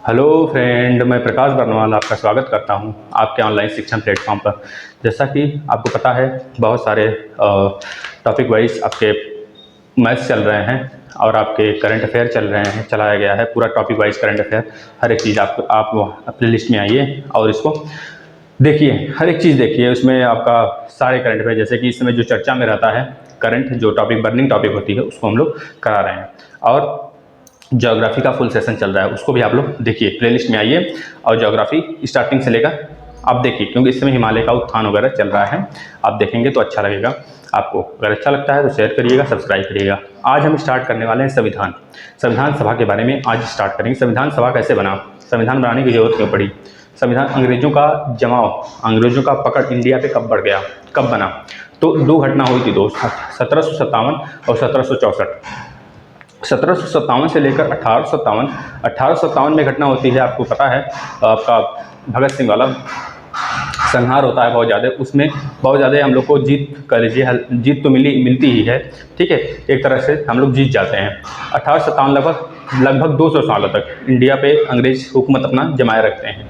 Hello friend, मैं प्रकाश बर्नवाल आपका स्वागत करता हूं आपके ऑनलाइन शिक्षण प्लेटफॉर्म पर। जैसा कि आपको पता है, बहुत सारे टॉपिक वाइज आपके मैथ्स चल रहे हैं और आपके करंट अफेयर चल रहे हैं। चलाया गया है पूरा टॉपिक वाइज करंट अफेयर। हर एक चीज़ आप प्ले लिस्ट में आइए और इसको देखिए, हर एक चीज़ देखिए। उसमें आपका सारे करंट अफेयर, जैसे कि इस समय जो चर्चा में रहता है करंट, जो टॉपिक बर्निंग टॉपिक होती है, उसको हम लोग करा रहे हैं। और ज्योग्राफी का फुल सेशन चल रहा है, उसको भी आप लोग देखिए। प्लेलिस्ट में आइए और ज्योग्राफी स्टार्टिंग से लेकर आप देखिए, क्योंकि इस समय हिमालय का उत्थान वगैरह चल रहा है। आप देखेंगे तो अच्छा लगेगा आपको। अगर अच्छा लगता है तो शेयर करिएगा, सब्सक्राइब करिएगा। आज हम स्टार्ट करने वाले हैं संविधान सभा के बारे में आज स्टार्ट करेंगे। संविधान सभा कैसे बना, संविधान बनाने की जरूरत क्यों पड़ी, संविधान अंग्रेजों का जमाव, अंग्रेजों का पकड़ इंडिया पे कब बढ़ गया, कब बना। तो दो घटना हुई थी दोस्त, 1757 और 1764। 1757 से लेकर 1857 में घटना होती है। आपको पता है, आपका भगत सिंह वाला संहार होता है बहुत ज़्यादा। उसमें बहुत ज़्यादा हम लोग को जीत कह लीजिए, जीत तो मिलती ही है, ठीक है। एक तरह से हम लोग जीत जाते हैं। 1857 लगभग 200 सालों तक इंडिया पे अंग्रेज हुकूमत अपना जमाए रखते हैं।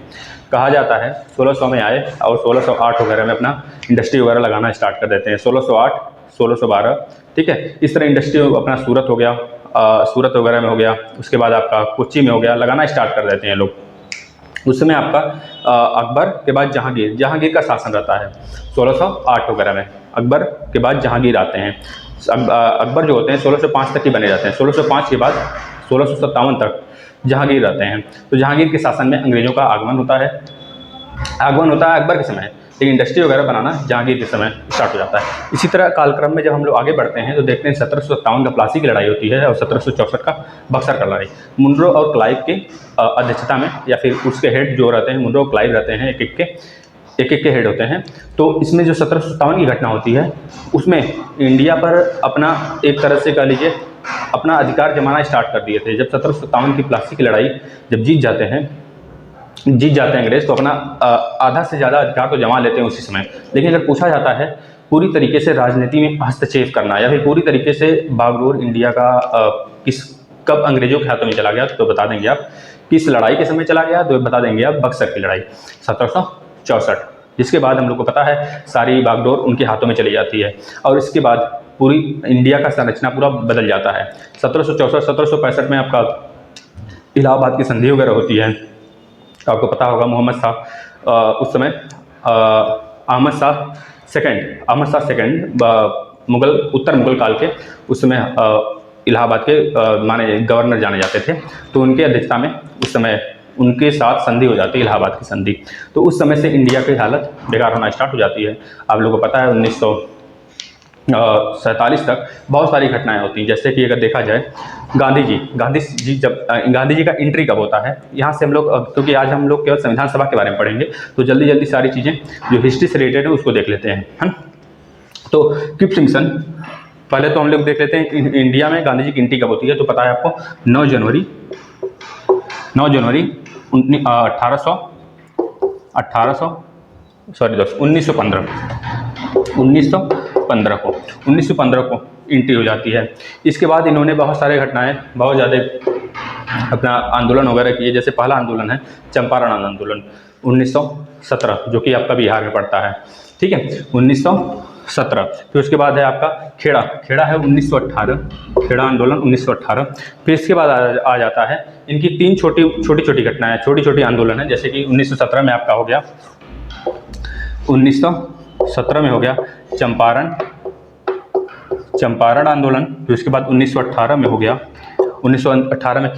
कहा जाता है 1600 में आए और 1608 वगैरह में अपना इंडस्ट्री वगैरह लगाना स्टार्ट कर देते हैं। 1608, 1612, ठीक है। इस तरह इंडस्ट्री अपना सूरत हो गया, सूरत वगैरह में हो गया, उसके बाद आपका कोच्चि में हो गया, लगाना स्टार्ट कर देते हैं लोग। उस समय आपका अकबर के बाद जहांगीर का शासन रहता है 1608 वगैरह में। अकबर के बाद जहांगीर आते हैं। अकबर जो होते हैं 1605 तक ही बने जाते हैं। 1605 के बाद 1657 तक जहांगीर रहते हैं। तो जहांगीर के शासन में अंग्रेजों का आगमन होता है अकबर के समय, लेकिन इंडस्ट्री वगैरह बनाना जहांगीर के समय स्टार्ट हो जाता है। इसी तरह कालक्रम में जब हम लोग आगे बढ़ते हैं तो देखते हैं 1757 का प्लासी की लड़ाई होती है और 1764 का बक्सर का लड़ाई। मुनरो और क्लाइव के अध्यक्षता में, या फिर उसके हेड जो रहते हैं, मुनरो और क्लाइव रहते हैं, एक एक के हेड होते हैं। तो इसमें जो 1757 की घटना होती है, उसमें इंडिया पर अपना एक तरह से कह लीजिए अपना अधिकार जमाना स्टार्ट कर दिए थे। जब 1757 की प्लासी की लड़ाई जब जीत जाते हैं अंग्रेज, तो अपना आधा से ज़्यादा अधिकार तो जमा लेते हैं उसी समय। लेकिन अगर पूछा जाता है पूरी तरीके से राजनीति में हस्तक्षेप करना, या फिर पूरी तरीके से बागडोर इंडिया का कब अंग्रेजों के हाथों में चला गया, तो बता देंगे आप। किस लड़ाई के समय चला गया, तो बता देंगे आप बक्सर की लड़ाई 1764। जिसके बाद हम लोग को पता है सारी बागडोर उनके हाथों में चली जाती है और इसके बाद पूरी इंडिया का संरचना पूरा बदल जाता है। 1764 1765 में आपका इलाहाबाद की संधि वगैरह होती है। आपको पता होगा मोहम्मद शाह उस समय अहमद शाह सेकंड मुगल उत्तर मुगल काल के उस समय इलाहाबाद के माने गवर्नर जाने जाते थे। तो उनके अध्यक्षता में उस समय उनके साथ संधि हो जाती है, इलाहाबाद की संधि। तो उस समय से इंडिया की हालत बेकार होना स्टार्ट हो जाती है। आप लोगों को पता है 1947 तक बहुत सारी घटनाएं होती हैं। जैसे कि अगर देखा जाए गांधी जी का एंट्री कब होता है, यहाँ से हम लोग, क्योंकि आज हम लोग केवल संविधान सभा के बारे में पढ़ेंगे, तो जल्दी सारी चीज़ें जो हिस्ट्री से रिलेटेड है उसको देख लेते हैं, है ना। तो किप्स मिशन पहले तो हम लोग देख लेते हैं इंडिया में गांधी जी की एंट्री कब होती है। तो पता है आपको 9 जनवरी 1915 को एंट्री हो जाती है। इसके बाद इन्होंने बहुत सारे घटनाएं, बहुत ज़्यादा अपना आंदोलन वगैरह किए। जैसे पहला आंदोलन है चंपारण आंदोलन 1917, जो कि आपका बिहार में पड़ता है, ठीक है, 1917। फिर उसके बाद है आपका खेड़ा है 1918, खेड़ा आंदोलन 1918। फिर इसके बाद आ जाता है इनकी 3 छोटी घटनाएं, छोटी आंदोलन है। जैसे कि 1917 में आपका हो गया, 1917 में हो गया चंपारण आंदोलन। फिर उसके बाद 1918 में हो गया, 1918 में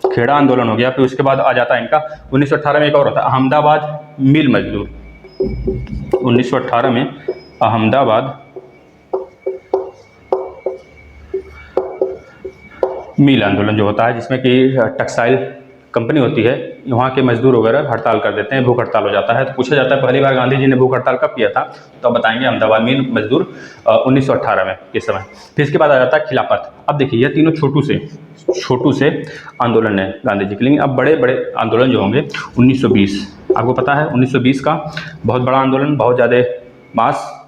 खेड़ा आंदोलन हो गया। फिर उसके बाद आ जाता है इनका 1918 में एक और होता है अहमदाबाद मिल मजदूर। 1918 में अहमदाबाद मिल आंदोलन जो होता है, जिसमें कि टेक्सटाइल कंपनी होती है, वहाँ के मजदूर वगैरह हड़ताल कर देते हैं, भूख हड़ताल हो जाता है। तो पूछा जाता है पहली बार गांधी जी ने भूख हड़ताल कब किया था, तो अब बताएंगे अहमदाबाद मिल मजदूर 1918 में के समय। फिर इसके बाद आ जाता है खिलाफत। अब देखिए यह तीनों छोटू से आंदोलन है गांधी जी के। लेकिन अब बड़े आंदोलन जो होंगे 1920, आपको पता है 1920 का बहुत बड़ा आंदोलन, बहुत ज़्यादा मास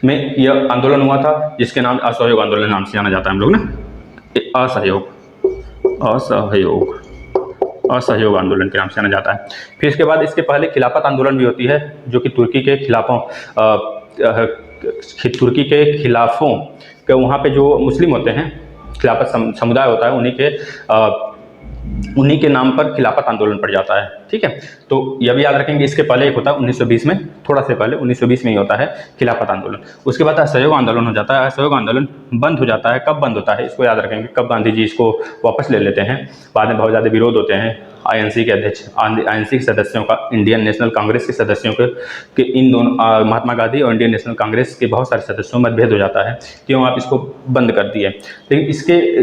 में यह आंदोलन हुआ था, जिसके नाम असहयोग आंदोलन नाम से जाना जाता है हम लोग ना, असहयोग असहयोग असहयोग आंदोलन के नाम से जाना जाता है। फिर इसके बाद इसके पहले खिलाफत आंदोलन भी होती है, जो कि तुर्की के खिलाफों के वहाँ पे जो मुस्लिम होते हैं, खिलाफत समुदाय होता है, उन्हीं के नाम पर खिलाफत आंदोलन पड़ जाता है। ठीक है, तो यह भी याद रखेंगे। इसके पहले एक होता है 1920 में, थोड़ा से पहले 1920 में ही होता है खिलाफत आंदोलन। उसके बाद असहयोग आंदोलन हो जाता है। असहयोग आंदोलन बंद हो जाता है। कब बंद होता है इसको याद रखेंगे, कब गांधी जी इसको वापस ले लेते हैं। बाद में बहुत ज़्यादा विरोध होते हैं आईएनसी के अध्यक्ष, आईएनसी के सदस्यों का, इंडियन नेशनल कांग्रेस के सदस्यों के इन दोनों महात्मा गांधी और इंडियन नेशनल कांग्रेस के बहुत सारे सदस्यों में मतभेद हो जाता है, क्यों आप इसको बंद कर दिए। लेकिन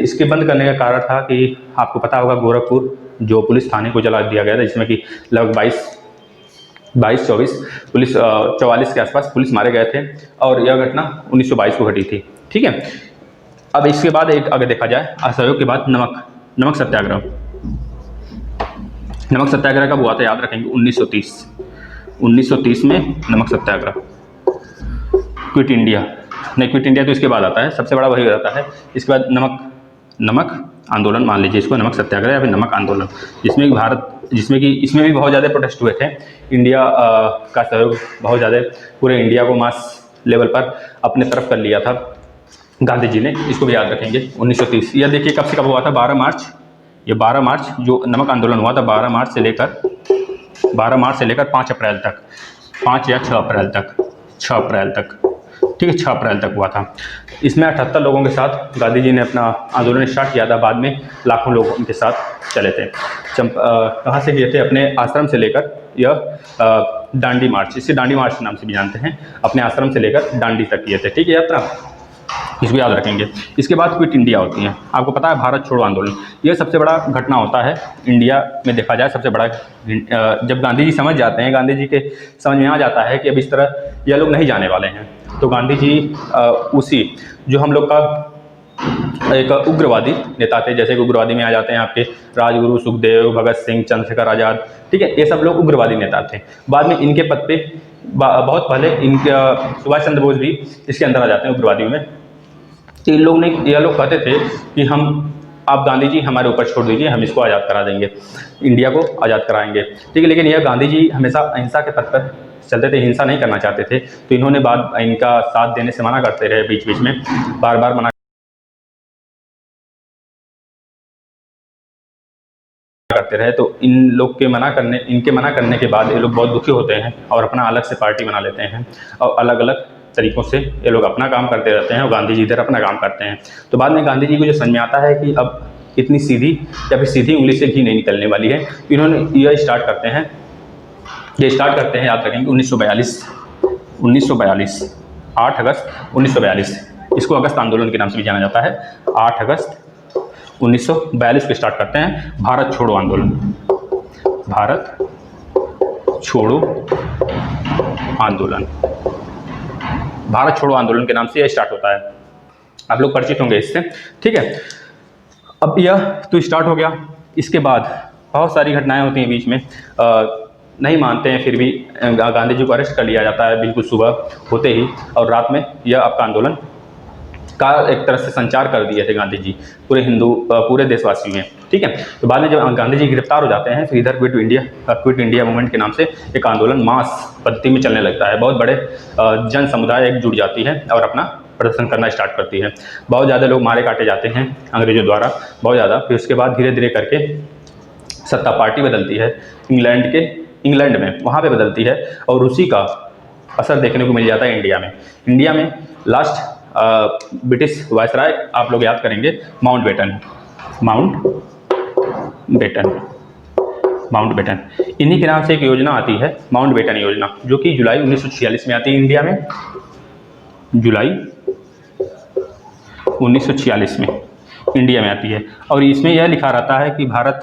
इसके बंद करने का कारण था कि आपको पता होगा, गोरखपुर जो पुलिस थाने को जला दिया गया था, जिसमें कि लगभग 22-24 पुलिस 44 के आसपास पुलिस मारे गए थे, और यह घटना 1922 को घटी थी। ठीक है, अब इसके बाद एक अगर देखा जाए असहयोग के बाद नमक सत्याग्रह। नमक सत्याग्रह कब हुआ था याद रखेंगे, 1930 में नमक सत्याग्रह। क्विट इंडिया तो इसके बाद आता है, सबसे बड़ा वही रहता है। इसके बाद नमक आंदोलन मान लीजिए इसको, नमक सत्याग्रह या फिर नमक आंदोलन, जिसमें कि इसमें भी बहुत ज़्यादा प्रोटेस्ट हुए थे। इंडिया का सहयोग बहुत ज़्यादा, पूरे इंडिया को मास लेवल पर अपने तरफ कर लिया था गांधी जी ने, इसको भी याद रखेंगे। 1930 यह देखिए कब से कब हुआ था, 12 मार्च। ये 12 मार्च जो नमक आंदोलन हुआ था, 12 मार्च से लेकर 5 अप्रैल तक, 5 या 6 अप्रैल तक, 6 अप्रैल तक, ठीक है, 6 अप्रैल तक हुआ था। इसमें 78 लोगों के साथ गांधी जी ने अपना आंदोलन स्टार्ट किया था। बाद में लाखों लोग उनके साथ चले थे। कहाँ से किए थे, अपने आश्रम से लेकर यह दांडी मार्च, इसे दांडी मार्च के नाम से भी जानते हैं, अपने आश्रम से लेकर दांडी तक किए थे। ठीक है, यात्रा, इसको याद रखेंगे। इसके बाद क्विट इंडिया होती है। आपको पता है भारत छोड़ो आंदोलन, यह सबसे बड़ा घटना होता है इंडिया में, देखा जाए सबसे बड़ा। जब गांधी जी समझ जाते हैं, गांधी जी के समझ में आ जाता है कि अब इस तरह यह लोग नहीं जाने वाले हैं, तो गांधी जी उसी जो हम लोग का एक उग्रवादी नेता थे, जैसे कि उग्रवादी में आ जाते हैं आपके राजगुरु, सुखदेव, भगत सिंह, चंद्रशेखर आज़ाद। ठीक है, ये सब लोग उग्रवादी नेता थे। बाद में इनके पद पे बहुत पहले इनके सुभाष चंद्र बोस भी इसके अंदर आ जाते हैं, उग्रवादियों में। तो यह लोग कहते थे कि आप गांधी जी हमारे ऊपर छोड़ दीजिए, हम इसको आज़ाद करा देंगे, इंडिया को आज़ाद कराएंगे। ठीक है, लेकिन यह गांधी जी हमेशा अहिंसा के पथ पर चलते थे, हिंसा नहीं करना चाहते थे। तो इन्होंने इनका साथ देने से मना करते रहे, बीच बीच में बार बार मना करते रहे। तो इनके मना करने के बाद ये लोग बहुत दुखी होते हैं और अपना अलग से पार्टी बना लेते हैं, और अलग अलग तरीक़ों से ये लोग अपना काम करते रहते हैं, और गांधी जी इधर अपना काम करते हैं। तो बाद में गांधी जी को जो समझ में आता है कि अब इतनी सीधी या फिर सीधी उंगली से घी नहीं निकलने वाली है, इन्होंने यह स्टार्ट करते हैं, याद रखेंगे 1942, 8 अगस्त 1942, इसको अगस्त आंदोलन के नाम से भी जाना जाता है। 8 अगस्त 1942 को स्टार्ट करते हैं भारत छोड़ो आंदोलन। भारत छोड़ो आंदोलन के नाम से यह स्टार्ट होता है। आप लोग परिचित होंगे इससे। ठीक है, अब यह तो स्टार्ट हो गया। इसके बाद बहुत सारी घटनाएं होती हैं बीच में, नहीं मानते हैं फिर भी गांधी जी को अरेस्ट कर लिया जाता है बिल्कुल सुबह होते ही, और रात में यह आपका आंदोलन का एक तरह से संचार कर दिए थे गांधी जी पूरे देशवासियों में। ठीक है, तो बाद में जब गांधी जी गिरफ्तार हो जाते हैं, फिर इधर क्विट इंडिया मूवमेंट के नाम से एक आंदोलन मास पद्धति में चलने लगता है। बहुत बड़े जन समुदाय एक जुट जाती है और अपना प्रदर्शन करना स्टार्ट करती है। बहुत ज़्यादा लोग मारे काटे जाते हैं अंग्रेजों द्वारा, बहुत ज़्यादा। फिर उसके बाद धीरे धीरे करके सत्ता पार्टी बदलती है इंग्लैंड में, वहाँ पे बदलती है, और उसी का असर देखने को मिल जाता है इंडिया में। लास्ट ब्रिटिश वायसराय आप लोग याद करेंगे, माउंटबेटन। इन्हीं के नाम से एक योजना आती है, माउंटबेटन योजना, जो कि जुलाई 1946 में आती है इंडिया में। जुलाई 1946 में इंडिया में आती है, और इसमें यह लिखा रहता है कि भारत,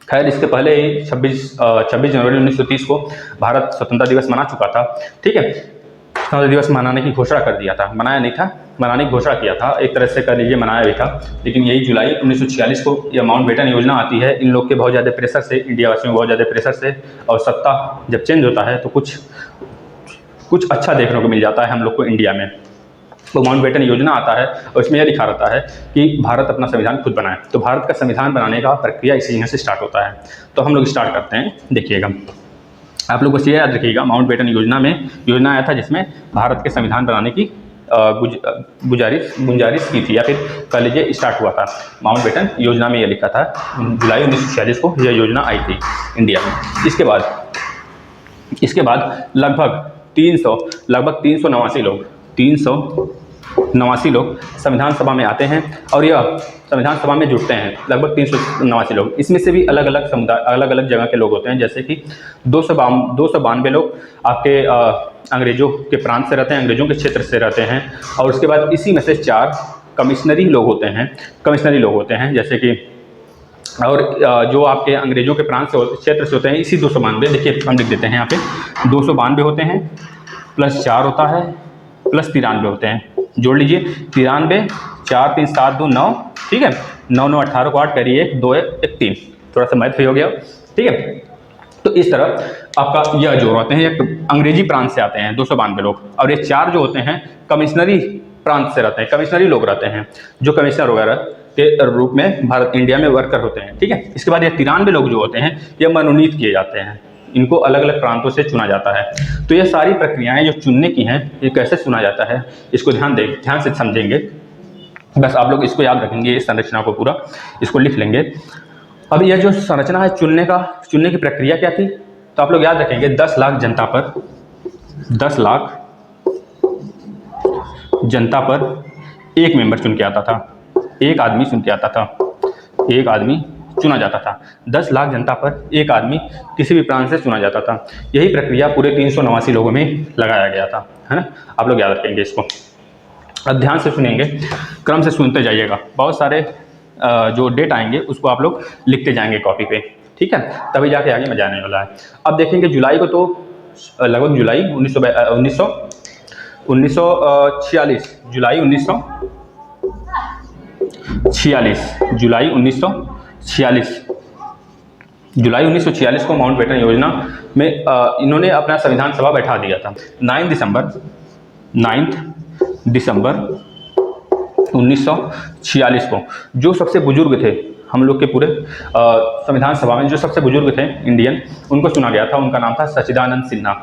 खैर इसके पहले 26 जनवरी 1930 को भारत स्वतंत्रता दिवस मना चुका था। ठीक है, स्वतंत्रता दिवस मनाने की घोषणा कर दिया था, मनाया नहीं था, मनाने की घोषणा किया था, एक तरह से कर लीजिए मनाया भी था। लेकिन यही जुलाई 1946 को यह माउंटबेटन योजना आती है। इन लोग के बहुत ज़्यादा प्रेशर से, इंडिया वासियों को बहुत ज़्यादा प्रेशर से, और सत्ता जब चेंज होता है तो कुछ अच्छा देखने को मिल जाता है हम लोग को इंडिया में। वो माउंटबेटन योजना आता है और इसमें यह लिखा रहता है कि भारत अपना संविधान खुद बनाए। तो भारत का संविधान बनाने का प्रक्रिया इसी यहाँ से स्टार्ट होता है। तो हम लोग स्टार्ट करते हैं। देखिएगा, आप लोग बस ये याद रखिएगा, माउंटबेटन योजना में योजना आया था जिसमें भारत के संविधान बनाने की गुंजारिश की थी, या फिर कह लीजिए स्टार्ट हुआ था। माउंटबेटन योजना में यह लिखा था, जुलाई 1946 को यह योजना आई थी इंडिया में। इसके बाद लगभग 389 लोग संविधान सभा में आते हैं और यह संविधान सभा में जुड़ते हैं, लगभग 389 लोग। इसमें से भी अलग अलग समुदाय, अलग अलग जगह के लोग होते हैं, जैसे कि 292 लोग आपके अंग्रेजों के प्रांत से रहते हैं, अंग्रेजों के क्षेत्र से रहते हैं। और उसके बाद इसी में से 4 कमिश्नरी लोग होते हैं, जैसे कि और जो आपके अंग्रेजों के प्रांत से क्षेत्र से होते हैं, इसी 292, देखिए हम लिख देते हैं यहाँ पे 292 होते हैं, प्लस 4 होता है, प्लस 93 होते हैं। जोड़ लीजिए 93, 4 3 7 2 9, ठीक है, 9 9 18 को 8 करिए, 1 2 1 3, थोड़ा सा मैथ हो गया, ठीक है। तो इस तरह आपका यह जो होते हैं, एक अंग्रेजी प्रांत से आते हैं 292 लोग, और ये 4 जो होते हैं कमिश्नरी प्रांत से रहते हैं, कमिश्नरी लोग रहते हैं, जो कमिश्नर वगैरह के रूप में भारत इंडिया में वर्कर होते हैं, ठीक है। इसके बाद ये 93 लोग जो होते हैं ये मनोनीत किए जाते हैं, इनको अलग अलग प्रांतों से चुना जाता है। तो ये सारी प्रक्रियाएं जो चुनने की हैं, ये कैसे चुना जाता है इसको ध्यान से समझेंगे। बस आप लोग इसको याद रखेंगे, इस संरचना को पूरा इसको लिख लेंगे। अब यह जो संरचना है चुनने की प्रक्रिया क्या थी, तो आप लोग याद रखेंगे 10 लाख जनता पर एक मेंबर चुन के आता था, एक आदमी चुन के आता था, एक आदमी चुना जाता था। 10 लाख जनता पर एक आदमी किसी भी प्रांत से चुना जाता था। यही प्रक्रिया पूरे 389 लोगों में लगाया गया था, है ना। आप लोग याद रखेंगे इसको। अब ध्यान से सुनेंगे, क्रम से सुनते जाइएगा, बहुत सारे जो डेट आएंगे उसको आप लोग लिखते जाएंगे कॉपी पे, ठीक है, तभी जाके आगे मजा आने वाला है। अब देखेंगे जुलाई को, तो लगभग जुलाई 1946, जुलाई 1946 को माउंटबेटन योजना में इन्होंने अपना संविधान सभा बैठा दिया था। 9 दिसंबर 1946 को जो सबसे बुजुर्ग थे हम लोग के पूरे संविधान सभा में, जो सबसे बुजुर्ग थे इंडियन, उनको चुना गया था। उनका नाम था सच्चिदानंद सिन्हा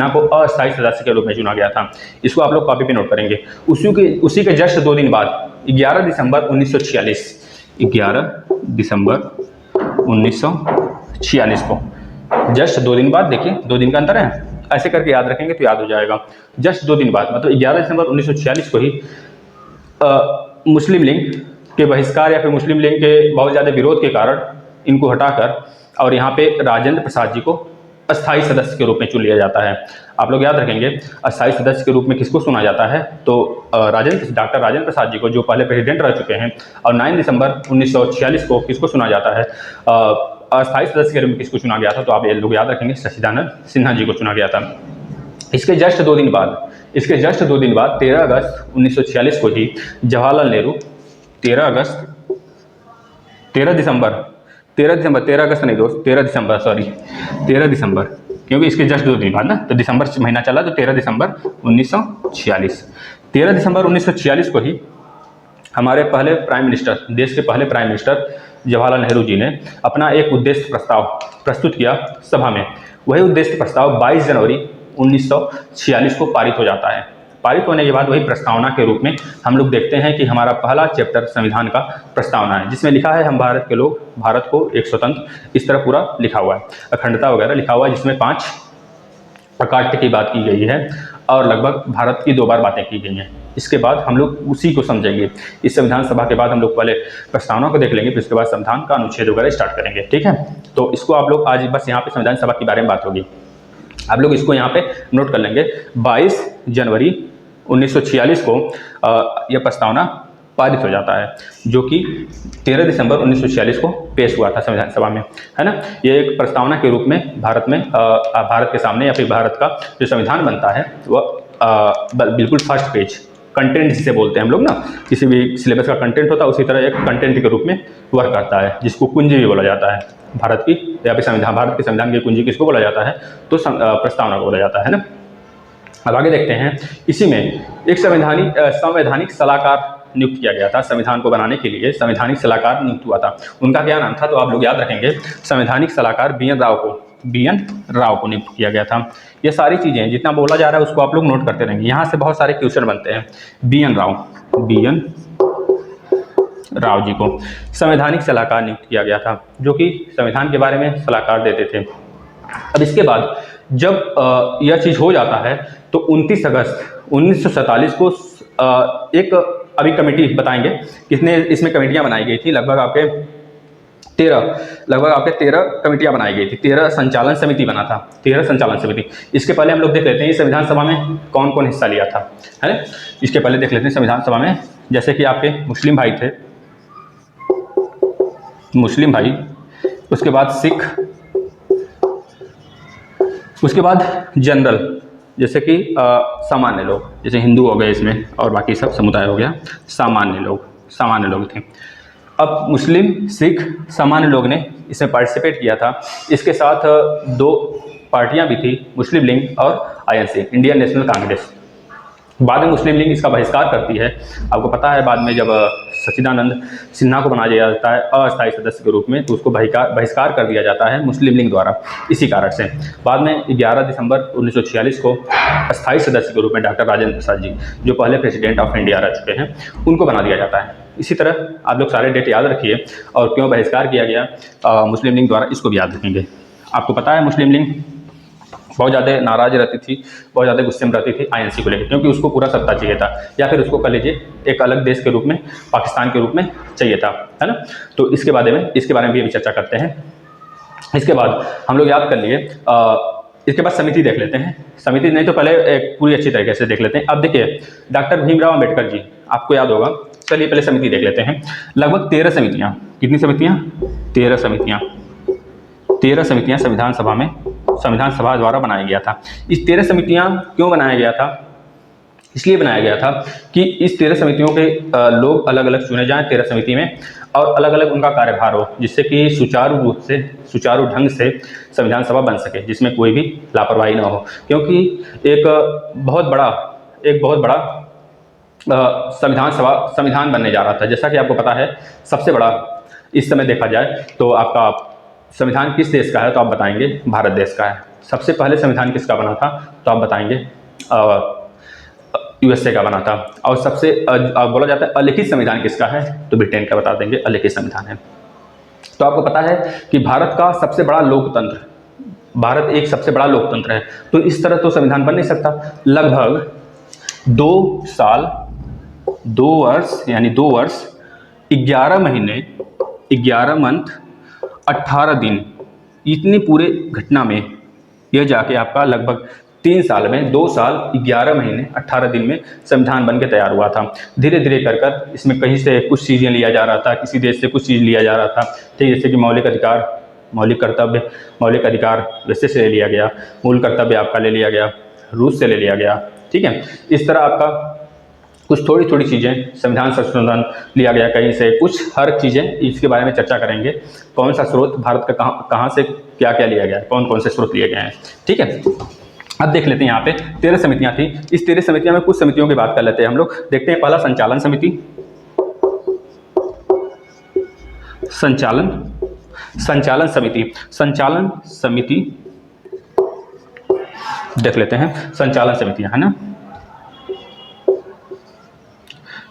को अस्थायी सदस्य के रूप में चुना गया था। इसको आप लोग कॉपी पे नोट करेंगे। उसी के जस्ट 2 दिन बाद 11 दिसंबर 1946 को, जस्ट 2 दिन बाद, देखिए 2 दिन का अंतर है, ऐसे करके याद रखेंगे तो याद हो जाएगा। जस्ट 2 दिन बाद, मतलब 11 दिसंबर 1946 को ही मुस्लिम लीग के बहिष्कार या फिर मुस्लिम लीग के बहुत ज़्यादा विरोध के कारण इनको हटाकर और यहाँ पे राजेंद्र प्रसाद जी को अस्थायी सदस्य के रूप में चुन लिया जाता है। आप लोग याद रखेंगे अस्थायी सदस्य के रूप में किसको चुना जाता है, तो डॉक्टर राजेंद्र प्रसाद जी को, जो पहले प्रेसिडेंट रह चुके हैं। और 9 दिसंबर 1946 को किसको चुना जाता है, अस्थायी सदस्य के रूप में किसको चुना गया था, तो आप ये लोग याद रखेंगे सच्चिदानंद सिन्हा जी को चुना गया था। इसके जस्ट 2 दिन बाद 13 अगस्त 1946 को ही जवाहरलाल नेहरू 13 दिसंबर, क्योंकि इसके जस्ट 2 दिन बाद ना, तो दिसंबर महीना चला, तो 13 दिसंबर 1946 को ही हमारे पहले प्राइम मिनिस्टर, देश के पहले प्राइम मिनिस्टर जवाहरलाल नेहरू जी ने अपना एक उद्देश्य प्रस्ताव प्रस्तुत किया सभा में। वही उद्देश्य प्रस्ताव 22 जनवरी 1946 को पारित हो जाता है। पारित होने के बाद वही प्रस्तावना के रूप में हम लोग देखते हैं कि हमारा पहला चैप्टर संविधान का प्रस्तावना है, जिसमें लिखा है हम भारत के लोग, भारत को एक स्वतंत्र, इस तरह पूरा लिखा हुआ है, अखंडता वगैरह लिखा हुआ है, जिसमें 5 अकाट्य की बात की गई है और लगभग भारत की 2 बार बातें की गई हैं। इसके बाद हम लोग उसी को समझेंगे। इस संविधान सभा के बाद हम लोग पहले प्रस्तावना को देख लेंगे, फिर उसके बाद संविधान का अनुच्छेद वगैरह स्टार्ट करेंगे, ठीक है। तो इसको आप लोग आज बस यहाँ पे संविधान सभा के बारे में बात होगी, आप लोग इसको यहाँ पे नोट कर लेंगे। 22 जनवरी 1946 को यह प्रस्तावना पारित हो जाता है, जो कि 13 दिसंबर 1946 को पेश हुआ था संविधान सभा में, है ना। ये एक प्रस्तावना के रूप में भारत के सामने, या फिर भारत का जो संविधान बनता है वह बिल्कुल फर्स्ट पेज, कंटेंट जिसे बोलते हैं हम लोग ना, किसी भी सिलेबस का कंटेंट होता है, उसी तरह एक कंटेंट के रूप में वर्क करता है, जिसको कुंजी भी बोला जाता है भारत की, या फिर भारत के संविधान की कुंजी किसको बोला जाता है, तो प्रस्तावना को बोला जाता है ना। अब आगे देखते हैं, इसी में एक संवैधानिक सलाहकार नियुक्त किया गया था। संविधान को बनाने के लिए संवैधानिक सलाहकार नियुक्त हुआ था। उनका क्या नाम था, तो आप लोग याद रखेंगे, संवैधानिक सलाहकार बी.एन. राव को नियुक्त किया गया था। ये सारी चीज़ें जितना बोला जा रहा है उसको आप लोग नोट करते रहेंगे, यहाँ से बहुत सारे क्वेश्चन बनते हैं। बी.एन. राव जी को संवैधानिक सलाहकार नियुक्त किया गया था, जो कि संविधान के बारे में सलाहकार देते थे। अब इसके बाद जब यह चीज़ हो जाता है तो 29 अगस्त 1947 को एक अभी कमेटी बताएंगे, कितने इसमें कमेटियां बनाई गई थी, लगभग आपके 13 कमेटियां बनाई गई थी। 13 संचालन समिति बना था, 13 संचालन समिति। इसके पहले हम लोग देख लेते हैं संविधान सभा में कौन कौन हिस्सा लिया था, है ना। इसके पहले देख लेते हैं संविधान सभा में, जैसे कि आपके मुस्लिम भाई थे, मुस्लिम भाई, उसके बाद सिख, उसके बाद जनरल, जैसे कि सामान्य लोग, जैसे हिंदू हो गए इसमें, और बाकी सब समुदाय हो गया, सामान्य लोग थे। अब मुस्लिम, सिख, सामान्य लोग ने इसमें पार्टिसिपेट किया था। इसके साथ 2 पार्टियां भी थी, मुस्लिम लीग और आईएनसी, इंडियन नेशनल कांग्रेस। बाद में मुस्लिम लीग इसका बहिष्कार करती है। आपको पता है बाद में जब सच्चिदानंद सिन्हा को बनाया जाता है अस्थायी सदस्य के रूप में, तो उसको बहिष्कार कर दिया जाता है मुस्लिम लीग द्वारा। इसी कारण से बाद में 11 दिसंबर 1946 को अस्थायी सदस्य के रूप में डॉक्टर राजेंद्र प्रसाद जी, जो पहले प्रेसिडेंट ऑफ इंडिया रह चुके हैं, उनको बना दिया जाता है। इसी तरह आप लोग सारे डेट याद रखिए, और क्यों बहिष्कार किया गया मुस्लिम लीग द्वारा, इसको भी याद रखेंगे। आपको पता है मुस्लिम लीग बहुत ज़्यादा नाराज रहती थी, बहुत ज़्यादा गुस्से में रहती थी आईएनसी को लेकर, क्योंकि उसको पूरा सत्ता चाहिए था, या फिर उसको कह लीजिए एक अलग देश के रूप में, पाकिस्तान के रूप में चाहिए था, है ना। तो इसके बारे में भी अभी चर्चा करते हैं। इसके बाद हम लोग याद कर लिए, इसके बाद समिति देख लेते हैं। समिति नहीं तो पहले एक पूरी अच्छी तरीके से देख लेते हैं। अब देखिए डॉक्टर भीमराव अम्बेडकर जी, आपको याद होगा, चलिए पहले समिति देख लेते हैं। लगभग 13 समितियाँ, कितनी समितियाँ, 13 समितियाँ संविधान सभा द्वारा बनाया गया था। इस 13 समितियाँ क्यों बनाया गया था, इसलिए बनाया गया था कि इस 13 समितियों के लोग अलग अलग चुने जाएं 13 समिति में, और अलग अलग उनका कार्यभार हो, जिससे कि सुचारू ढंग से संविधान सभा बन सके, जिसमें कोई भी लापरवाही ना हो। क्योंकि एक बहुत बड़ा संविधान बनने जा रहा था। जैसा कि आपको पता है सबसे बड़ा इस समय देखा जाए तो आपका संविधान किस देश का है, तो आप बताएंगे भारत देश का है। सबसे पहले संविधान किसका बना था, तो आप बताएंगे यूएसए का बना था। और सबसे बोला जाता है अलिखित संविधान किसका है, तो ब्रिटेन का बता देंगे, अलिखित संविधान है। तो आपको पता है कि भारत का सबसे बड़ा लोकतंत्र, भारत एक सबसे बड़ा लोकतंत्र है, तो इस तरह तो संविधान बन नहीं सकता। लगभग 2 वर्ष 11 महीने 11 मंथ 18 दिन, इतनी पूरे घटना में यह जाके आपका लगभग 3 साल में 2 साल 11 महीने 18 दिन में संविधान बन के तैयार हुआ था। धीरे धीरे कर इसमें कहीं से कुछ चीज़ें लिया जा रहा था, किसी देश से कुछ चीज़ लिया जा रहा था, ठीक, जैसे कि मौलिक अधिकार वैसे से ले लिया गया, मूल कर्तव्य आपका ले लिया गया, रूस से ले लिया गया, ठीक है। इस तरह आपका कुछ थोड़ी थोड़ी चीज़ें, संविधान संशोधन लिया गया कहीं से, कुछ हर चीज़ें इसके बारे में चर्चा करेंगे। कौन सा स्रोत भारत का कहाँ से क्या क्या लिया गया है, कौन कौन से स्रोत लिए गए हैं, ठीक है। अब देख लेते हैं, यहाँ पे 13 समितियाँ थी। इस 13 समितियों में कुछ समितियों की बात कर लेते हैं हम लोग। देखते हैं पहला संचालन समिति, संचालन समिति देख लेते हैं। संचालन समितियाँ, है ना।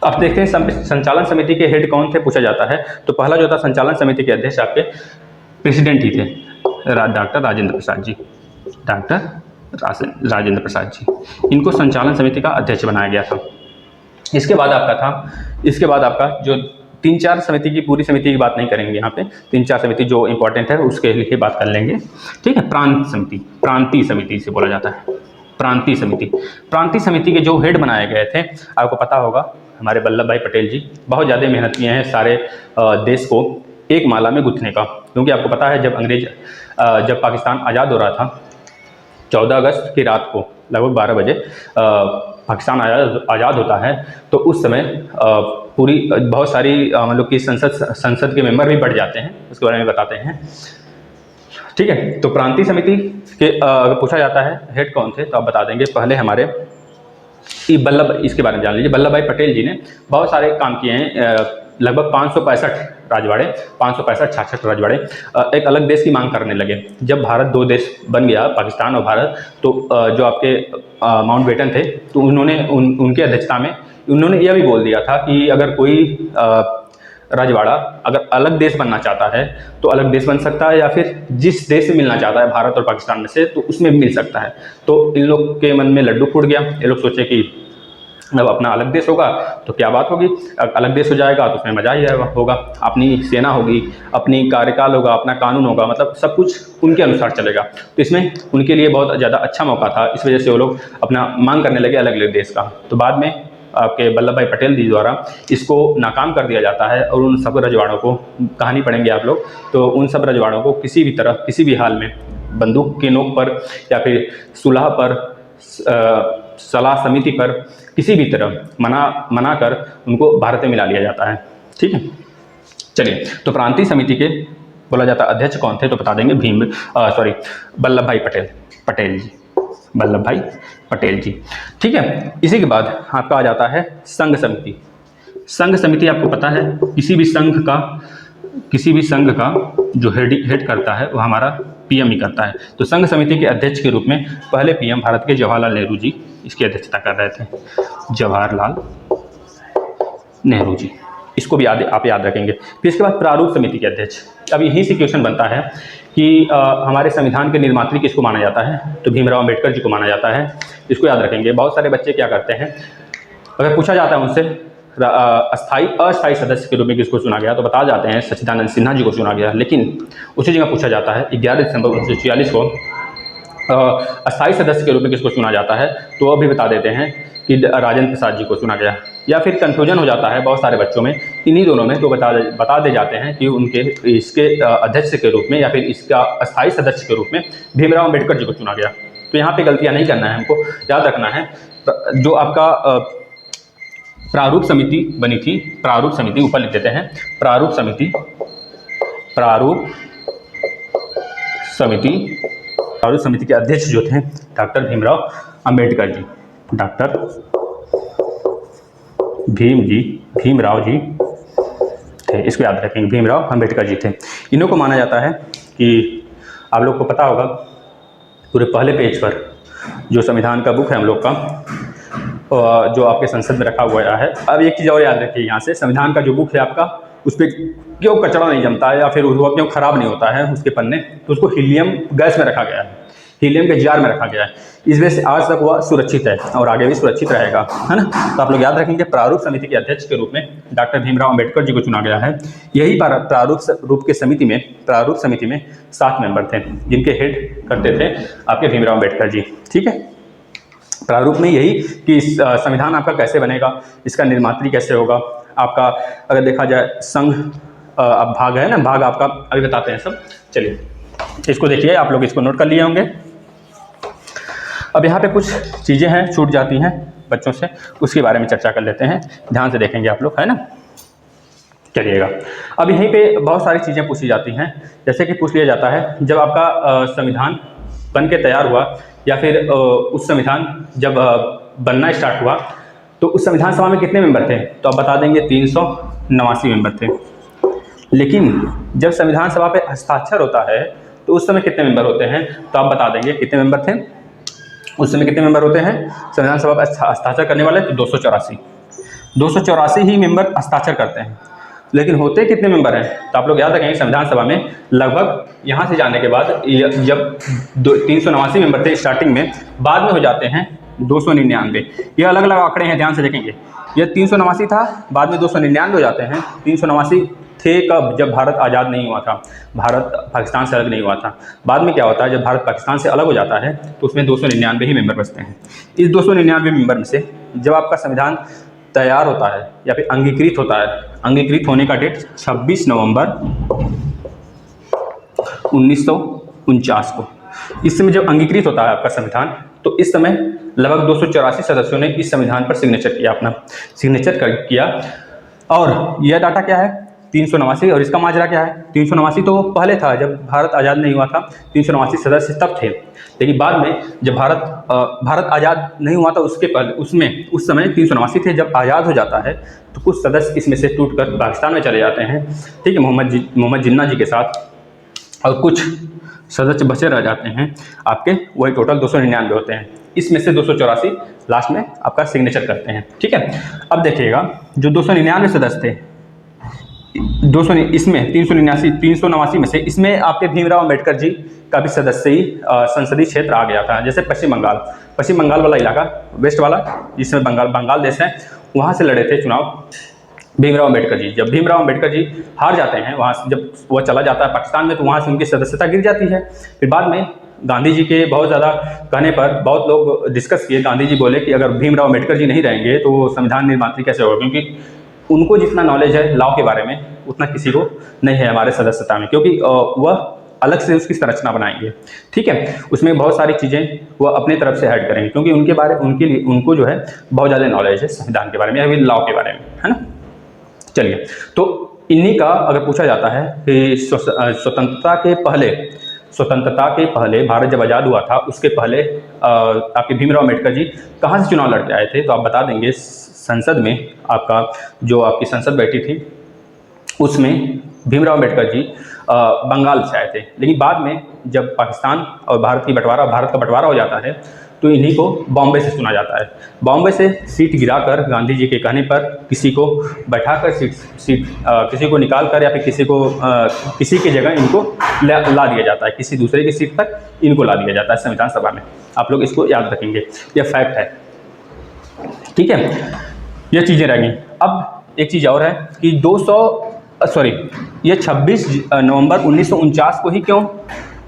अब देखते हैं संचालन समिति के हेड कौन थे, पूछा जाता है। तो पहला जो था संचालन समिति के अध्यक्ष आपके प्रेसिडेंट ही थे, डॉक्टर राजेंद्र प्रसाद जी। इनको संचालन समिति का अध्यक्ष बनाया गया था। इसके बाद आपका जो 3-4 समिति की, पूरी समिति की बात नहीं करेंगे यहाँ पे, 3-4 समिति जो इंपॉर्टेंट है उसके लिए बात कर लेंगे, ठीक है। प्रांतीय समिति से बोला जाता है, प्रांतीय समिति के जो हेड बनाए गए थे, आपको पता होगा हमारे वल्लभ भाई पटेल जी बहुत ज़्यादा मेहनत किए हैं सारे देश को एक माला में गुंथने का। क्योंकि आपको पता है जब पाकिस्तान आज़ाद हो रहा था, 14 अगस्त की रात को लगभग 12 बजे पाकिस्तान आज़ाद होता है, तो उस समय पूरी बहुत सारी मतलब कि संसद के मेंबर भी बढ़ जाते हैं, उसके बारे में बताते हैं। ठीक है। तो प्रांतीय समिति के अगर पूछा जाता है हेड कौन थे तो आप बता देंगे पहले हमारे इसके बारे में जान लीजिए। वल्लभ भाई पटेल जी ने बहुत सारे काम किए हैं। लगभग 565 राजवाड़े, 565-66 राजवाड़े एक अलग देश की मांग करने लगे। जब भारत दो देश बन गया, पाकिस्तान और भारत, तो जो आपके माउंटबेटन थे, तो उन्होंने उनके अध्यक्षता में उन्होंने यह भी बोल दिया था कि अगर कोई राजवाड़ा अगर अलग देश बनना चाहता है तो अलग देश बन सकता है, या फिर जिस देश से मिलना चाहता है भारत और पाकिस्तान में से, तो उसमें मिल सकता है। तो इन लोग के मन में लड्डू फूट गया। ये लोग सोचे कि जब अपना अलग देश होगा तो क्या बात होगी, अलग देश हो जाएगा तो उसमें मजा ही होगा, अपनी सेना होगी, अपनी कार्यकाल होगा, अपना कानून होगा, मतलब सब कुछ उनके अनुसार चलेगा। तो इसमें उनके लिए बहुत ज़्यादा अच्छा मौका था। इस वजह से वो लोग अपना मांग करने लगे अलग अलग देश का। तो बाद में आपके वल्लभ भाई पटेल जी द्वारा इसको नाकाम कर दिया जाता है, और उन सब रजवाड़ों को, कहानी पढ़ेंगे आप लोग, तो उन सब रजवाड़ों को किसी भी तरह, किसी भी हाल में बंदूक के नोक पर या फिर सुलह पर, सलाह समिति पर, किसी भी तरह मना कर उनको भारत में मिला लिया जाता है। ठीक है, चलिए। तो प्रांतीय समिति के बोला जाता अध्यक्ष कौन थे तो बता देंगे वल्लभ भाई पटेल जी, वल्लभ भाई पटेल जी। ठीक है। इसी के बाद आपका आ जाता है संघ समिति। संघ समिति आपको पता है किसी भी संघ का जो हेड करता है वो हमारा पीएम ही करता है। तो संघ समिति के अध्यक्ष के रूप में पहले पीएम भारत के जवाहरलाल नेहरू जी इसकी अध्यक्षता कर रहे थे। जवाहरलाल नेहरू जी, इसको भी आप याद रखेंगे। फिर इसके बाद प्रारूप समिति के अध्यक्ष। अब यहीं से क्वेश्चन बनता है कि हमारे संविधान के निर्मात्री किसको माना जाता है, तो भीमराव अम्बेडकर जी को माना जाता है। इसको याद रखेंगे। बहुत सारे बच्चे क्या करते हैं, अगर पूछा जाता है उनसे अस्थायी सदस्य के रूप में किसको चुना गया तो बता जाते हैं सच्चिदानंद सिन्हा जी को चुना गया। लेकिन उसी जगह पूछा जाता है 11 दिसंबर 1946 को अस्थायी सदस्य के रूप में किसको चुना जाता है, तो वो भी बता देते हैं कि राजेंद्र प्रसाद जी को चुना गया। या फिर कन्फ्यूजन हो जाता है बहुत सारे बच्चों में इन्हीं दोनों में, तो बता दे जाते हैं कि इसके अध्यक्ष के रूप में या फिर इसका अस्थायी सदस्य के रूप में भीमराव अम्बेडकर जी को चुना गया। तो यहाँ पे गलतियाँ नहीं करना है, हमको याद रखना है। जो आपका प्रारूप समिति बनी थी, प्रारूप समिति ऊपर लिख देते हैं, प्रारूप समिति के अध्यक्ष जो थे डॉक्टर भीमराव अम्बेडकर जी, डॉक्टर भीमराव जी थे। इसको याद रखेंगे, भीमराव अम्बेडकर जी थे। इन्हों को माना जाता है कि आप लोग को पता होगा पूरे पहले पेज पर जो संविधान का बुक है हम लोग का, जो आपके संसद में रखा हुआ है। अब एक चीज़ और याद रखिए, यहाँ से संविधान का जो बुक है आपका, उस पर क्यों कचरा नहीं जमता है या फिर वो क्यों खराब नहीं होता है उसके पन्ने, तो उसको हीलियम गैस में रखा गया है, हीलियम के जार में रखा गया है। इस वजह से आज तक वह सुरक्षित है और आगे भी सुरक्षित रहेगा, है ना। तो आप लोग याद रखेंगे प्रारूप समिति के अध्यक्ष के रूप में डॉक्टर भीमराव अम्बेडकर जी को चुना गया है। यही प्रारूप समिति में 7 मेंबर थे जिनके हेड करते थे आपके भीमराव अम्बेडकर जी। ठीक है। प्रारूप में यही कि संविधान आपका कैसे बनेगा, इसका निर्मात्री कैसे होगा आपका, अगर देखा जाए संघ अब भाग है ना, भाग आपका अभी बताते हैं सब। चलिए इसको देखिए, आप लोग इसको नोट कर लिए होंगे। अब यहाँ पे कुछ चीज़ें हैं छूट जाती हैं बच्चों से, उसके बारे में चर्चा कर लेते हैं, ध्यान से देखेंगे आप लोग, है ना। चलिएगा, अब यहीं पे बहुत सारी चीज़ें पूछी जाती हैं। जैसे कि पूछ लिया जाता है जब आपका संविधान बन के तैयार हुआ या फिर उस संविधान जब बनना स्टार्ट हुआ तो उस संविधान सभा में कितने मेंबर थे, तो आप बता देंगे 389 मेंबर थे। लेकिन जब संविधान सभा पे हस्ताक्षर होता है तो उस समय कितने मेंबर होते हैं, तो आप बता देंगे कितने मेंबर थे उस समय, कितने मेंबर होते हैं संविधान सभा पर हस्ताक्षर करने वाले, तो 284 ही मेंबर हस्ताक्षर करते हैं। लेकिन होते कितने मेंबर हैं, तो आप लोग याद रखेंगे संविधान सभा में लगभग यहाँ से जाने के बाद जब 389 मेंबर थे स्टार्टिंग में, बाद में हो जाते हैं 299। ये अलग अलग आंकड़े हैं, ध्यान से देखेंगे। ये 389 था, बाद में 299 हो जाते हैं। 389 थे कब, जब भारत आज़ाद नहीं हुआ था, भारत पाकिस्तान से अलग नहीं हुआ था। बाद में क्या होता है, जब भारत पाकिस्तान से अलग हो जाता है तो उसमें 299 ही मेंबर बचते हैं। इस 299 मेंबर में से जब आपका संविधान तैयार होता है या फिर अंगीकृत होता है, अंगीकृत होने का डेट 26 नवंबर 1949 को, इस समय जब अंगीकृत होता है आपका संविधान, तो इस समय लगभग 284 सदस्यों ने इस संविधान पर सिग्नेचर किया, अपना सिग्नेचर किया। और यह डाटा क्या है 389। और इसका माजरा क्या है, 389 तो पहले था जब भारत आज़ाद नहीं हुआ था, 389 सदस्य तब थे। लेकिन बाद में जब भारत आज़ाद नहीं हुआ था उसके पहले उस समय 389 थे। जब आज़ाद हो जाता है तो कुछ सदस्य इसमें से टूटकर पाकिस्तान में चले जाते हैं, ठीक है, मोहम्मद जिन्ना जी के साथ, और कुछ सदस्य बचे रह जाते हैं आपके, वही टोटल 299 होते हैं। इसमें से 284 लास्ट में आपका सिग्नेचर करते हैं, ठीक है। अब देखिएगा जो 299 सदस्य थे, 200 इसमें 389 में से इसमें आपके भीमराव अम्बेडकर जी का भी सदस्यी संसदीय क्षेत्र आ गया था। जैसे पश्चिम बंगाल वाला इलाका, वेस्ट वाला, जिसमें बंगाल देश है, वहाँ से लड़े थे चुनाव भीमराव अम्बेडकर जी। जब भीमराव अम्बेडकर जी हार जाते हैं वहाँ से, जब वह चला जाता है पाकिस्तान में, तो वहाँ से उनकी सदस्यता गिर जाती है। फिर बाद में गांधी जी के बहुत ज़्यादा कहने पर बहुत लोग डिस्कस किए। गांधी जी बोले कि अगर भीमराव अम्बेडकर जी नहीं रहेंगे तो संविधान निर्मात्री कैसे होगा, क्योंकि उनको जितना नॉलेज है लॉ के बारे में उतना किसी को नहीं है हमारे सदस्यता में, क्योंकि वह अलग से उसकी संरचना बनाएंगे, ठीक है। उसमें बहुत सारी चीज़ें वो अपने तरफ से ऐड करेंगे, क्योंकि उनको जो है बहुत ज़्यादा नॉलेज है संविधान के बारे में या फिर लॉ के बारे में, है ना। चलिए, तो इन्हीं का अगर पूछा जाता है कि स्वतंत्रता के पहले भारत जब आज़ाद हुआ था उसके पहले आपके भीमराव अम्बेडकर जी कहाँ से चुनाव लड़ते आए थे, तो आप बता देंगे संसद में, आपका जो आपकी संसद बैठी थी उसमें भीमराव अम्बेडकर जी बंगाल से आए थे। लेकिन बाद में जब पाकिस्तान और भारत का बंटवारा हो जाता है तो इन्हीं को बॉम्बे से चुना जाता है। बॉम्बे से सीट गिराकर गांधी जी के कहने पर किसी को बैठाकर किसी को निकाल कर या फिर किसी की जगह इनको ला दिया जाता है, किसी दूसरे की सीट पर इनको ला दिया जाता है संविधान सभा में। आप लोग इसको याद रखेंगे, यह फैक्ट है, ठीक है। ये चीज़ें रहेंगी। अब एक चीज़ और है कि 26 नवंबर 1949 को ही क्यों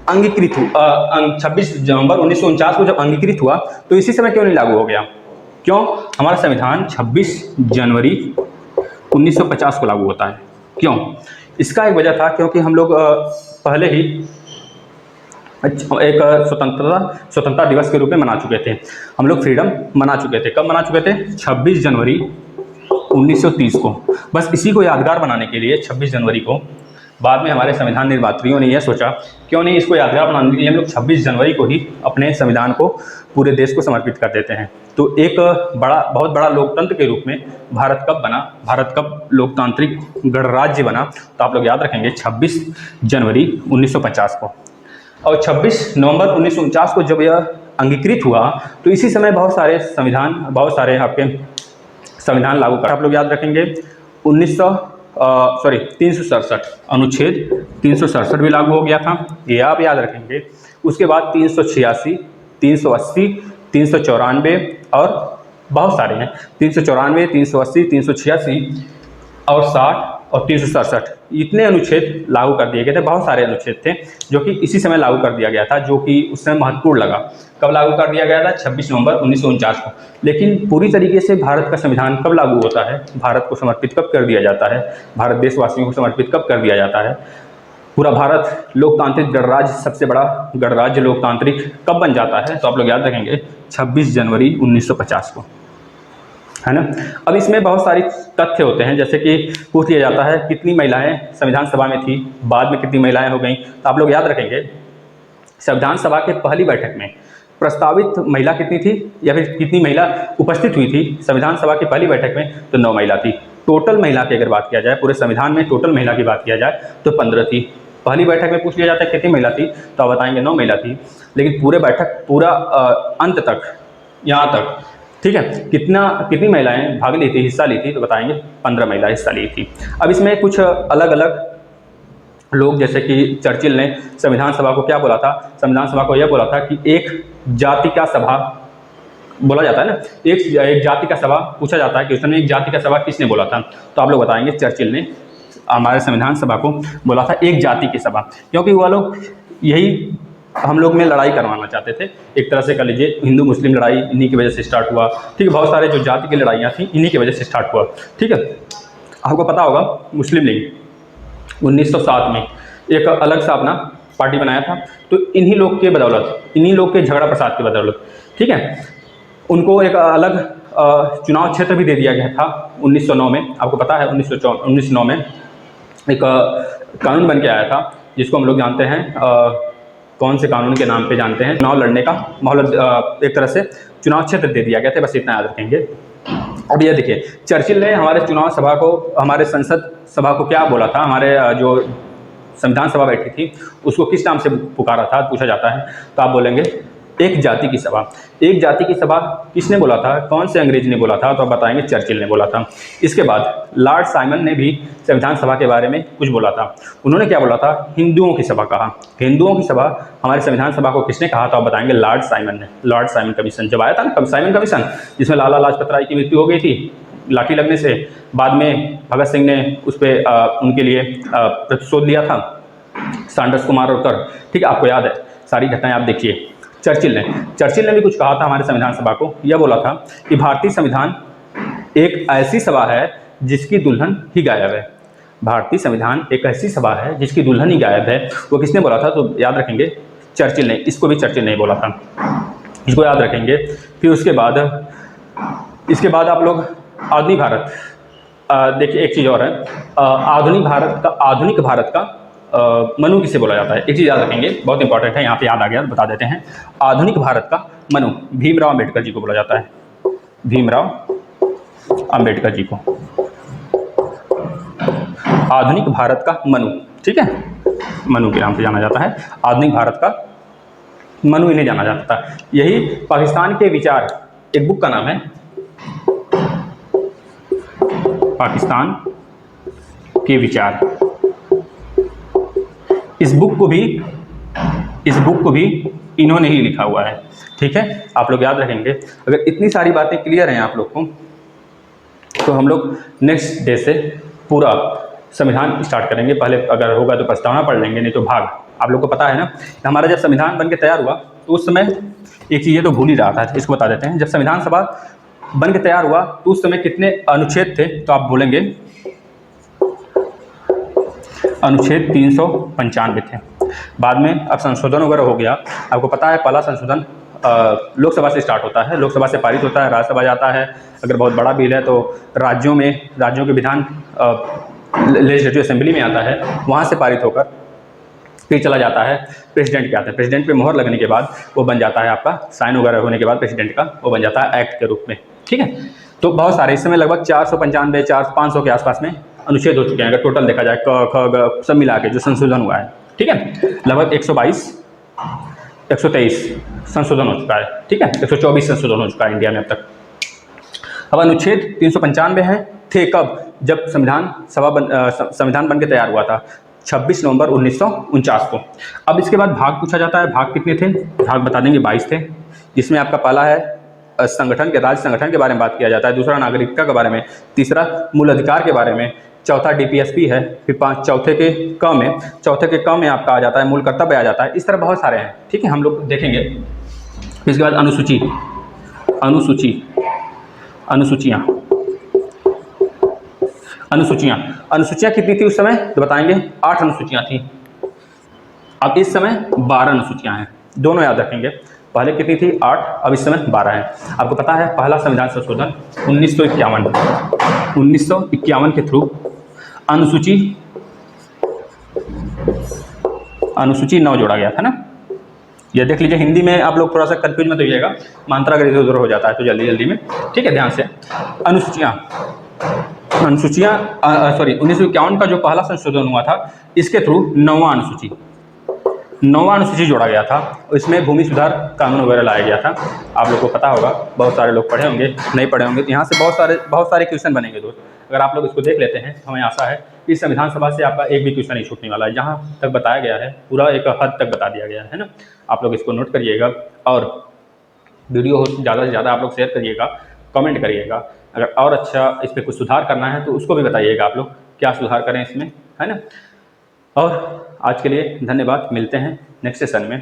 अंगीकृत हुआ, 26 नवंबर 1949 को जब अंगीकृत हुआ तो इसी समय क्यों नहीं लागू हो गया? क्यों? हमारा संविधान 26 जनवरी 1950 को लागू होता है। क्यों? इसका एक वजह था क्योंकि हम लोग पहले ही एक स्वतंत्रता दिवस के रूप में मना चुके थे। हम लोग फ्रीडम मना चुके थे। कब मना चुके थे? 26 जनवरी 1930 को। बस इसी को यादगार बनाने के लिए 26 जनवरी को बाद में हमारे संविधान निर्मात्रियों ने यह सोचा क्यों नहीं इसको यादगार बनाने के लिए हम लोग 26 जनवरी को ही अपने संविधान को पूरे देश को समर्पित कर देते हैं। तो एक बहुत बड़ा लोकतंत्र के रूप में भारत कब बना, भारत कब लोकतांत्रिक गणराज्य बना, तो आप लोग याद रखेंगे 26 जनवरी 1950 को। और 26 नवंबर 1949 को जब यह अंगीकृत हुआ तो इसी समय बहुत सारे आपके संविधान लागू कर, आप लोग याद रखेंगे 367 अनुच्छेद 367 भी लागू हो गया था, ये आप याद रखेंगे। उसके बाद 386, 380, 394 और बहुत सारे हैं, 394, 380, 386 और 60 और 367, इतने अनुच्छेद लागू कर दिए गए थे। बहुत सारे अनुच्छेद थे जो कि इसी समय लागू कर दिया गया था, जो कि उस समय महत्वपूर्ण लगा। कब लागू कर दिया गया था? 26 नवंबर 1949 को। लेकिन पूरी तरीके से भारत का संविधान कब लागू होता है, भारत को समर्पित कब कर दिया जाता है, भारत देशवासियों को समर्पित कब कर दिया जाता है, पूरा भारत लोकतांत्रिक गणराज्य, सबसे बड़ा गणराज्य लोकतांत्रिक कब बन जाता है, तो आप लोग याद रखेंगे 26 जनवरी 1950 को, है ना। अब इसमें बहुत सारी तथ्य होते हैं, जैसे कि पूछ लिया जाता है कितनी महिलाएं संविधान सभा में थी, बाद में कितनी महिलाएं हो गई, तो आप लोग याद रखेंगे संविधान सभा के पहली बैठक में प्रस्तावित महिला कितनी थी या फिर कितनी महिला उपस्थित हुई थी संविधान सभा की पहली बैठक में, तो 9 महिला थी। टोटल महिला की अगर बात किया जाए, पूरे संविधान में टोटल महिला की बात किया जाए तो 15 थी। पहली बैठक में पूछ लिया जाता है कितनी महिला थी, तो आप बताएंगे 9 महिला थी। लेकिन पूरा अंत तक, यहाँ तक, ठीक है, कितनी महिलाएं भाग ली थी, हिस्सा ली थी, तो बताएंगे 15 महिला हिस्सा ली थी। अब इसमें कुछ अलग अलग लोग, जैसे कि चर्चिल ने संविधान सभा को क्या बोला था, संविधान सभा को यह बोला था कि एक जाति का सभा बोला जाता है ना, एक जाति का सभा पूछा जाता है कि उस समय एक जाति का सभा किसने बोला था, तो आप लोग बताएंगे चर्चिल ने हमारे संविधान सभा को बोला था एक जाति की सभा, क्योंकि वह लोग यही हम लोग में लड़ाई करवाना चाहते थे। एक तरह से कह लीजिए हिंदू मुस्लिम लड़ाई इन्हीं की वजह से स्टार्ट हुआ, ठीक है। बहुत सारे जो जाति की लड़ाइयाँ थी इन्हीं की वजह से स्टार्ट हुआ, ठीक है। आपको पता होगा मुस्लिम लीग 1907 में एक अलग सा अपना पार्टी बनाया था, तो इन्हीं लोग के बदौलत, इन्हीं लोग के झगड़ा प्रसाद की बदौलत, ठीक है, उनको एक अलग चुनाव क्षेत्र भी दे दिया गया था 1909 में। आपको पता है 1909 में एक कानून बन के आया था, जिसको हम लोग जानते हैं कौन से कानून के नाम पे जानते हैं, चुनाव लड़ने का मोहलत, एक तरह से चुनाव क्षेत्र दे दिया गया था, बस इतना याद रखेंगे। अब ये देखिए, चर्चिल ने हमारे चुनाव सभा को, हमारे संसद सभा को क्या बोला था, हमारे जो संविधान सभा बैठी थी उसको किस नाम से पुकारा था, पूछा जाता है, तो आप बोलेंगे एक जाति की सभा। एक जाति की सभा किसने बोला था, कौन से अंग्रेज ने बोला था, तो आप बताएंगे चर्चिल ने बोला था। इसके बाद लॉर्ड साइमन ने भी संविधान सभा के बारे में कुछ बोला था। उन्होंने क्या बोला था, हिंदुओं की सभा कहा। हिंदुओं की सभा हमारे संविधान सभा को किसने कहा, तो आप बताएंगे लॉर्ड साइमन ने। लॉर्ड साइमन कमीशन जब आया था ना, साइमन कमीशन, जिसमें लाला लाजपत राय की मृत्यु हो गई थी लाठी लगने से, बाद में भगत सिंह ने उस पर उनके लिए प्रतिशोध लिया था, सांडर्स को मार कर, ठीक है, आपको याद है सारी घटनाएं, आप देखिए। चर्चिल ने भी कुछ कहा था हमारे संविधान सभा को, यह बोला था कि भारतीय संविधान एक ऐसी सभा है जिसकी दुल्हन ही गायब है। भारतीय संविधान एक ऐसी सभा है जिसकी दुल्हन ही गायब है। वो किसने बोला था, तो याद रखेंगे चर्चिल ने। इसको भी चर्चिल ने बोला था, इसको याद रखेंगे। फिर उसके बाद आप लोग आधुनिक भारत, देखिए एक चीज़ और है, आधुनिक भारत का मनु किसे बोला जाता है, एक चीज़ याद रखेंगे, बहुत इंपॉर्टेंट है, यहाँ पे याद आ गया, बता देते हैं। आधुनिक भारत का मनु भीमराव अंबेडकर जी को बोला जाता है, भीमराव अंबेडकर जी को आधुनिक भारत का मनु, ठीक है, मनु के नाम से जाना जाता है। आधुनिक भारत का मनु इन्हें जाना जाता था। यही पाकिस्तान के विचार, एक बुक का नाम है पाकिस्तान के विचार। इस बुक को भी इन्होंने ही लिखा हुआ है, ठीक है, आप लोग याद रखेंगे। अगर इतनी सारी बातें क्लियर हैं आप लोग को, तो हम लोग नेक्स्ट डे से पूरा संविधान स्टार्ट करेंगे। पहले अगर होगा तो प्रस्तावना पढ़ लेंगे, नहीं तो भाग। आप लोग को पता है ना, हमारा जब संविधान बन के तैयार हुआ तो उस समय एक चीज़ तो भूल ही रहा था, इसको बता देते हैं। जब संविधान सभा बन के तैयार हुआ तो उस समय कितने अनुच्छेद थे, तो आप बोलेंगे अनुच्छेद 395 थे। बाद में अब संशोधन वगैरह हो गया। आपको पता है पहला संशोधन लोकसभा से स्टार्ट होता है, लोकसभा से पारित होता है, राज्यसभा जाता है। अगर बहुत बड़ा बिल है तो राज्यों के विधान लेजिस्लेटिव असेंबली में आता है, वहाँ से पारित होकर फिर चला जाता है प्रेसिडेंट के आते हैं। प्रेसिडेंट पे मोहर लगने के बाद वो बन जाता है, आपका साइन वगैरह होने के बाद प्रेसिडेंट का वो बन जाता है एक्ट के रूप में, ठीक है। तो बहुत सारे, इस समय लगभग 495 500 के आसपास में अनुच्छेद हो चुके हैं, अगर टोटल देखा जाए क ख ग सब मिला के जो संशोधन हुआ है, ठीक है। लगभग 123 संशोधन हो चुका है, ठीक है, 124 संशोधन हो चुका है इंडिया में अब तक। अब अनुच्छेद 395 है, थे कब, जब संविधान बन के तैयार हुआ था 26 नवंबर 1949 को। अब इसके बाद भाग पूछा जाता है, भाग कितने थे, भाग बता देंगे 22 थे, जिसमें आपका पहला है राज्य संगठन के बारे में बात किया जाता है, दूसरा नागरिकता के बारे में, तीसरा मूल अधिकार के बारे में, चौथा डीपीएसपी है, फिर चौथे के क में आपका आ जाता है मूल कर्तव्य आ जाता है। इस तरह बहुत सारे हैं, ठीक है, हम लोग देखेंगे। इसके बाद अनुसूचियाँ कितनी थी उस समय, तो बताएंगे 8 अनुसूचियाँ थी। अब इस समय 12 अनुसूचियाँ हैं, दोनों याद रखेंगे। पहले कितनी थी 8, अब इस समय 12 है। आपको पता है पहला संविधान संशोधन 1951 के थ्रू अनुसूची 9 जोड़ा गया था ना। ये देख लीजिए, हिंदी में आप लोग थोड़ा सा कंफ्यूज मत होइएगा, मात्रा अगर इधर उधर हो जाता है तो जल्दी में, ठीक है, ध्यान से। अनुसूचियाँ 1951 का जो पहला संशोधन हुआ था, इसके थ्रू 9वां अनुसूची जोड़ा गया था। इसमें भूमि सुधार कानून वगैरह लाया गया था। आप लोग को पता होगा, बहुत सारे लोग पढ़े होंगे, नहीं पढ़े होंगे तो यहाँ से बहुत सारे क्वेश्चन बनेंगे दोस्त। अगर आप लोग इसको देख लेते हैं तो हमें आशा है कि संविधान सभा से आपका एक भी क्वेश्चन नहीं छूटने वाला है। जहाँ तक बताया गया है पूरा एक हद तक बता दिया गया है ना। आप लोग इसको नोट करिएगा और वीडियो ज़्यादा से ज़्यादा आप लोग शेयर करिएगा, कमेंट करिएगा। अगर और अच्छा इस पर कुछ सुधार करना है तो उसको भी बताइएगा, आप लोग क्या सुधार करें इसमें, है ना। और आज के लिए धन्यवाद, मिलते हैं नेक्स्ट सेशन में।